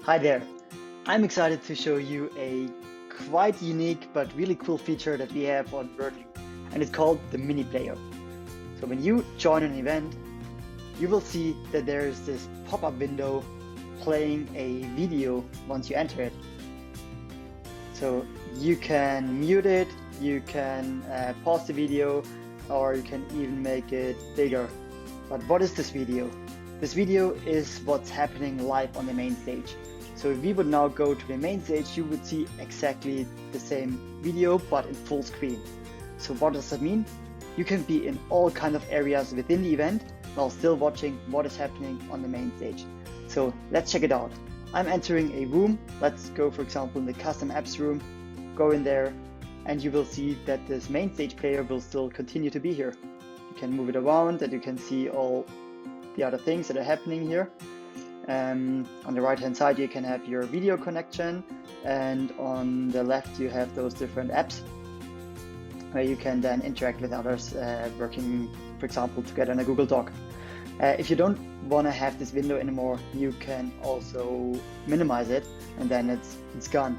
Hi there. I'm excited to show you a quite unique but really cool feature that we have on Veertly, and it's called the mini player. So when you join an event, you will see that there's this pop-up window playing a video once you enter it. So you can mute it, you can pause the video, or you can even make it bigger. But what is this video? This video is what's happening live on the main stage. So if we would now go to the main stage, you would see exactly the same video, but in full screen. So what does that mean? You can be in all kinds of areas within the event while still watching what is happening on the main stage. So let's check it out. I'm entering a room. Let's go, for example, in the custom apps room, go in there, and you will see that this main stage player will still continue to be here. You can move it around and you can see all the other things that are happening here. On the right hand side you can have your video connection, and on the left you have those different apps where you can then interact with others working, for example, together in a Google Doc. If you don't want to have this window anymore, you can also minimize it and then it's gone.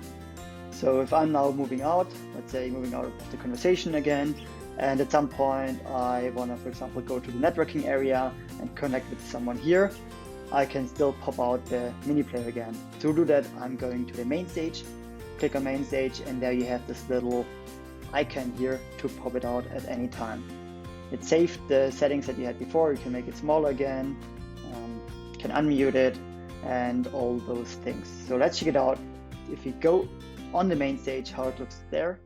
So if I'm now moving out, let's say moving out of the conversation again, and at some point I want to, for example, go to the networking area and connect with someone here, I can still pop out the mini player again. To do that, I'm going to the main stage, click on main stage, and there you have this little icon here to pop it out at any time. It saved the settings that you had before. You can make it smaller again, can unmute it, and all those things. So let's check it out. If we go on the main stage, how it looks there.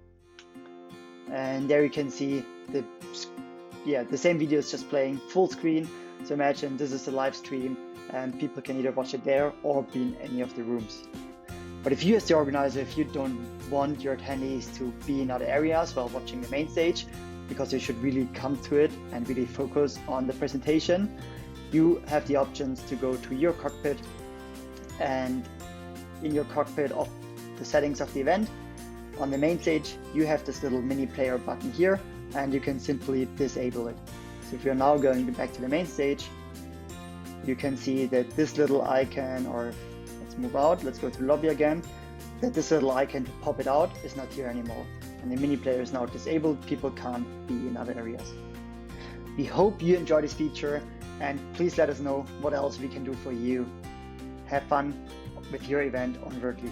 And there you can see the same video is just playing full screen. So imagine this is a live stream and people can either watch it there or be in any of the rooms. But if you as the organizer, if you don't want your attendees to be in other areas while watching the main stage, because they should really come to it and really focus on the presentation, you have the options to go to your cockpit, and in your cockpit of the settings of the event, on the main stage, you have this little mini player button here, and you can simply disable it. So if you're now going back to the main stage, you can see that this little icon, or let's move out, let's go to the lobby again, that this little icon to pop it out is not here anymore. And the mini player is now disabled, people can't be in other areas. We hope you enjoy this feature, and please let us know what else we can do for you. Have fun with your event on Veertly.